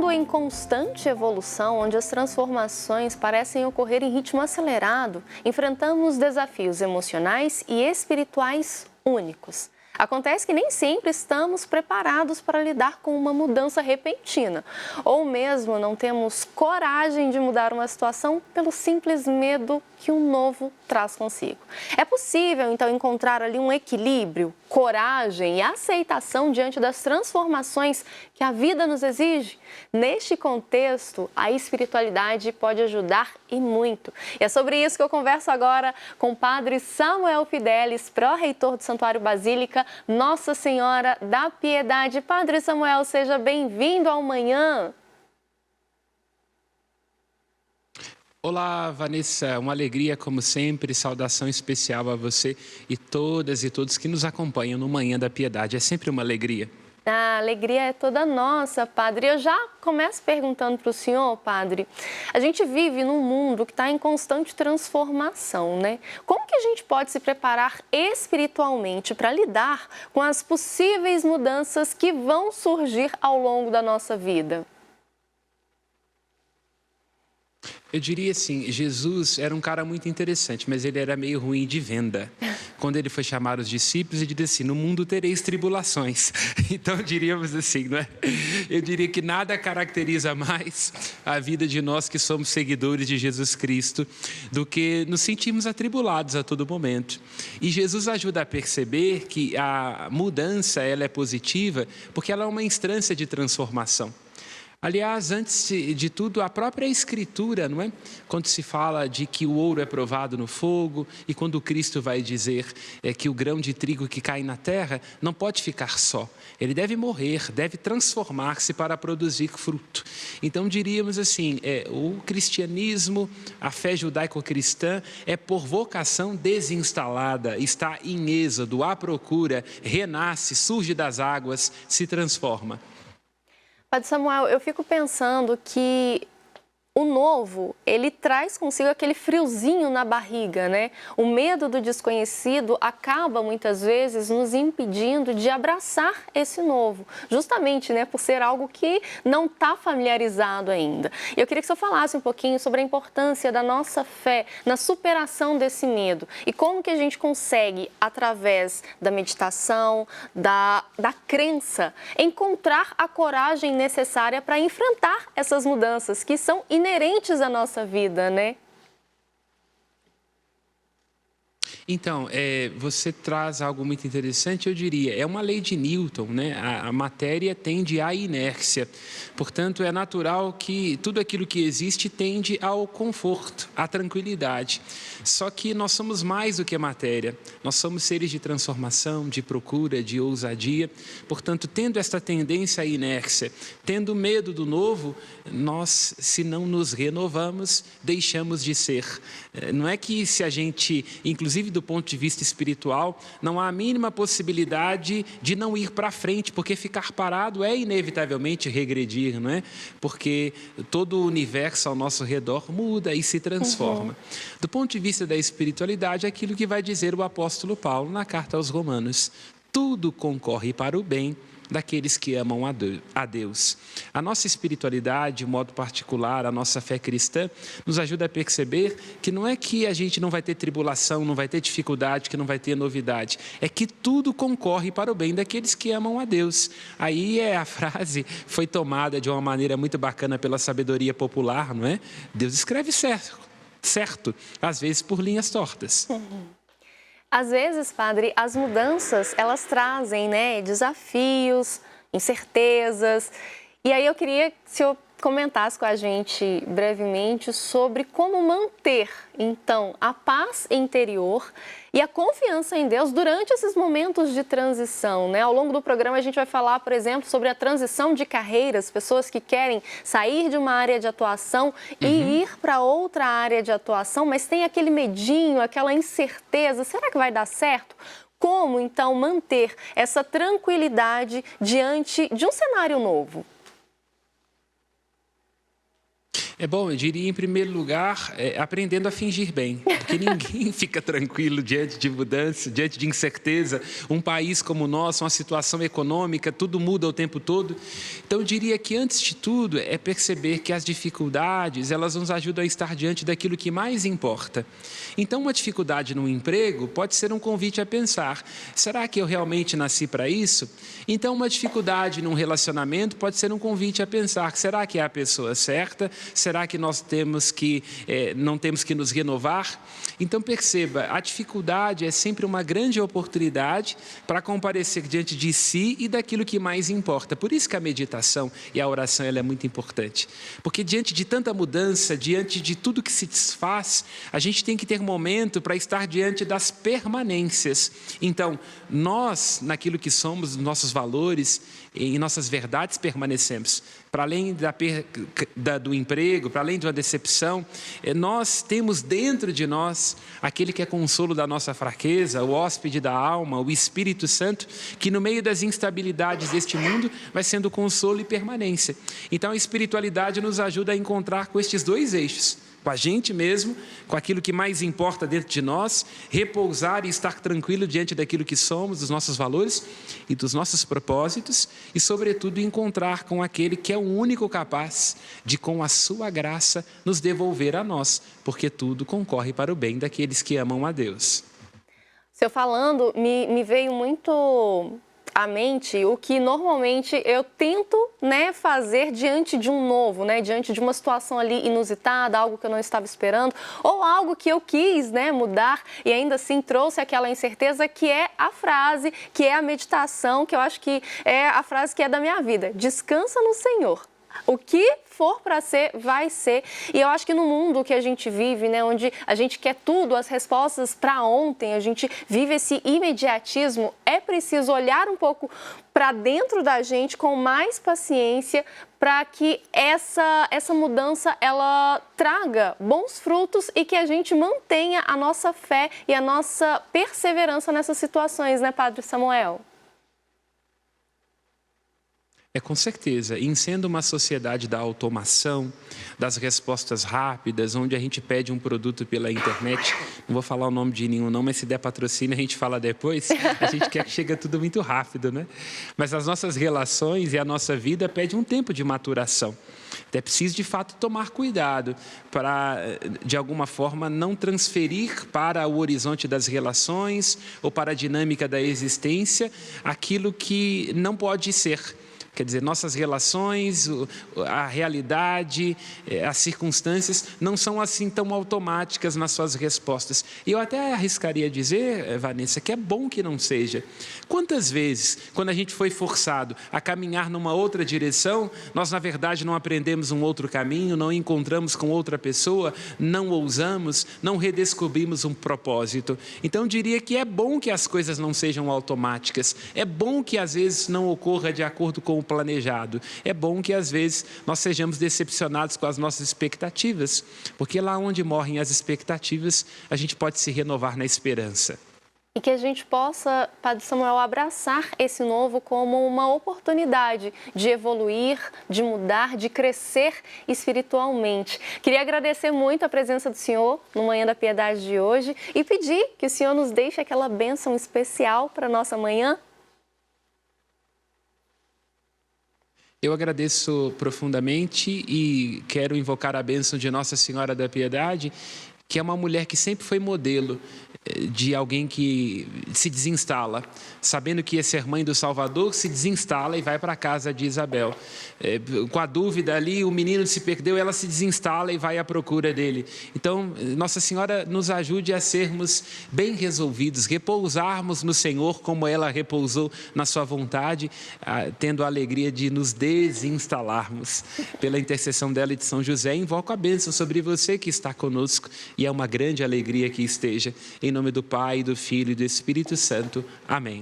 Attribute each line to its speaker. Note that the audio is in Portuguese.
Speaker 1: mundo em constante evolução, onde as transformações parecem ocorrer em ritmo acelerado, enfrentamos desafios emocionais e espirituais únicos. Acontece que nem sempre estamos preparados para lidar com uma mudança repentina, ou mesmo não temos coragem de mudar uma situação pelo simples medo que o novo traz consigo. É possível, então, encontrar ali um equilíbrio, coragem e aceitação diante das transformações que a vida nos exige? Neste contexto, a espiritualidade pode ajudar e muito. E é sobre isso que eu converso agora com o Padre Samuel Fidelis, pró-reitor do Santuário Basílica Nossa Senhora da Piedade. Padre Samuel, seja bem-vindo ao Manhã.
Speaker 2: Olá, Vanessa, uma alegria como sempre, saudação especial a você e todas e todos que nos acompanham no Manhã da Piedade. É sempre uma alegria.
Speaker 1: A alegria é toda nossa, Padre. Eu já começo perguntando para o senhor, Padre. A gente vive num mundo que está em constante transformação, né? Como que a gente pode se preparar espiritualmente para lidar com as possíveis mudanças que vão surgir ao longo da nossa vida?
Speaker 2: Eu diria assim, Jesus era um cara muito interessante, mas ele era meio ruim de venda. Quando ele foi chamar os discípulos, ele disse assim, no mundo tereis tribulações. Então, diríamos assim, não é? Eu diria que nada caracteriza mais a vida de nós que somos seguidores de Jesus Cristo do que nos sentimos atribulados a todo momento. E Jesus ajuda a perceber que a mudança ela é positiva porque ela é uma instância de transformação. Aliás, antes de tudo, a própria Escritura, não é? Quando se fala de que o ouro é provado no fogo e quando Cristo vai dizer que o grão de trigo que cai na terra não pode ficar só. Ele deve morrer, deve transformar-se para produzir fruto. Então, diríamos assim, o cristianismo, a fé judaico-cristã é por vocação desinstalada, está em êxodo, à procura, renasce, surge das águas, se transforma.
Speaker 1: Padre Samuel, eu fico pensando que o novo, ele traz consigo aquele friozinho na barriga, né? O medo do desconhecido acaba, muitas vezes, nos impedindo de abraçar esse novo. Justamente, né, por ser algo que não está familiarizado ainda. E eu queria que o senhor falasse um pouquinho sobre a importância da nossa fé na superação desse medo. E como que a gente consegue, através da meditação, da crença, encontrar a coragem necessária para enfrentar essas mudanças que são inerentes à nossa vida, né?
Speaker 2: Então, você traz algo muito interessante, eu diria, é uma lei de Newton, né? A matéria tende à inércia, portanto, é natural que tudo aquilo que existe tende ao conforto, à tranquilidade. Só que nós somos mais do que matéria, nós somos seres de transformação, de procura, de ousadia, portanto, tendo esta tendência à inércia, tendo medo do novo, nós, se não nos renovamos, deixamos de ser. Não é que se a gente, inclusive do ponto de vista espiritual, não há a mínima possibilidade de não ir para frente, porque ficar parado é inevitavelmente regredir, não é? Porque todo o universo ao nosso redor muda e se transforma. Do ponto de vista da espiritualidade, é aquilo que vai dizer o apóstolo Paulo na carta aos Romanos: tudo concorre para o bem daqueles que amam a Deus. A nossa espiritualidade, de modo particular, a nossa fé cristã, nos ajuda a perceber que não é que a gente não vai ter tribulação, não vai ter dificuldade, que não vai ter novidade. É que tudo concorre para o bem daqueles que amam a Deus. Aí a frase foi tomada de uma maneira muito bacana pela sabedoria popular, não é? Deus escreve certo, às vezes por linhas tortas.
Speaker 1: Às vezes, Padre, as mudanças, elas trazem, né, desafios, incertezas. E aí eu queria que o senhor comentasse com a gente brevemente sobre como manter, então, a paz interior e a confiança em Deus durante esses momentos de transição, né? Ao longo do programa a gente vai falar, por exemplo, sobre a transição de carreiras, pessoas que querem sair de uma área de atuação e ir para outra área de atuação, mas tem aquele medinho, aquela incerteza, será que vai dar certo? Como, então, manter essa tranquilidade diante de um cenário novo?
Speaker 2: É bom, eu diria, em primeiro lugar, aprendendo a fingir bem, porque ninguém fica tranquilo diante de mudança, diante de incerteza. Um país como o nosso, uma situação econômica, tudo muda o tempo todo. Então, eu diria que, antes de tudo, é perceber que as dificuldades, elas nos ajudam a estar diante daquilo que mais importa. Então, uma dificuldade no emprego pode ser um convite a pensar, será que eu realmente nasci para isso? Então, uma dificuldade num relacionamento pode ser um convite a pensar, será que é a pessoa certa? Será que nós não temos que nos renovar? Então, perceba, a dificuldade é sempre uma grande oportunidade para comparecer diante de si e daquilo que mais importa. Por isso que a meditação e a oração ela é muito importante. Porque diante de tanta mudança, diante de tudo que se desfaz, a gente tem que ter momento para estar diante das permanências. Então, nós, naquilo que somos, nossos valores e nossas verdades permanecemos. Para além do emprego, para além de uma decepção, nós temos dentro de nós aquele que é consolo da nossa fraqueza, o hóspede da alma, o Espírito Santo, que no meio das instabilidades deste mundo vai sendo consolo e permanência. Então a espiritualidade nos ajuda a encontrar com estes dois eixos, com a gente mesmo, com aquilo que mais importa dentro de nós, repousar e estar tranquilo diante daquilo que somos, dos nossos valores e dos nossos propósitos, e sobretudo encontrar com aquele que é o único capaz de, com a sua graça, nos devolver a nós, porque tudo concorre para o bem daqueles que amam a Deus.
Speaker 1: Seu falando, me veio muito à mente o que normalmente eu tento, fazer diante de um novo, diante de uma situação ali inusitada, algo que eu não estava esperando, ou algo que eu quis, mudar e ainda assim trouxe aquela incerteza, que é a frase, que é a meditação, que eu acho que é a frase que é da minha vida: descansa no Senhor. O que for para ser, vai ser. E eu acho que no mundo que a gente vive, onde a gente quer tudo, as respostas para ontem, a gente vive esse imediatismo, é preciso olhar um pouco para dentro da gente com mais paciência, para que essa mudança ela traga bons frutos e que a gente mantenha a nossa fé e a nossa perseverança nessas situações, Padre Samuel?
Speaker 2: Com certeza, em sendo uma sociedade da automação, das respostas rápidas, onde a gente pede um produto pela internet, não vou falar o nome de nenhum não, mas se der patrocínio a gente fala depois, a gente quer que chegue tudo muito rápido, Mas as nossas relações e a nossa vida pedem um tempo de maturação. É preciso, de fato, tomar cuidado para, de alguma forma, não transferir para o horizonte das relações ou para a dinâmica da existência aquilo que não pode ser. Quer dizer, nossas relações, a realidade, as circunstâncias não são assim tão automáticas nas suas respostas. E eu até arriscaria dizer, Vanessa, que é bom que não seja. Quantas vezes, quando a gente foi forçado a caminhar numa outra direção, nós, na verdade, não aprendemos um outro caminho, não encontramos com outra pessoa, não ousamos, não redescobrimos um propósito. Então, eu diria que é bom que as coisas não sejam automáticas. É bom que, às vezes, não ocorra de acordo com o planejado. É bom que, às vezes, nós sejamos decepcionados com as nossas expectativas, porque lá onde morrem as expectativas, a gente pode se renovar na esperança.
Speaker 1: E que a gente possa, Padre Samuel, abraçar esse novo como uma oportunidade de evoluir, de mudar, de crescer espiritualmente. Queria agradecer muito a presença do senhor no Manhã da Piedade de hoje e pedir que o senhor nos deixe aquela bênção especial para a nossa manhã.
Speaker 2: Eu agradeço profundamente e quero invocar a bênção de Nossa Senhora da Piedade, que é uma mulher que sempre foi modelo de alguém que se desinstala, sabendo que ia ser mãe do Salvador, se desinstala e vai para a casa de Isabel. Com a dúvida ali, o menino se perdeu, ela se desinstala e vai à procura dele. Então, Nossa Senhora nos ajude a sermos bem resolvidos, repousarmos no Senhor como ela repousou na sua vontade, tendo a alegria de nos desinstalarmos. Pela intercessão dela e de São José, invoco a bênção sobre você que está conosco e é uma grande alegria que esteja. Em nome do Pai, do Filho e do Espírito Santo. Amém.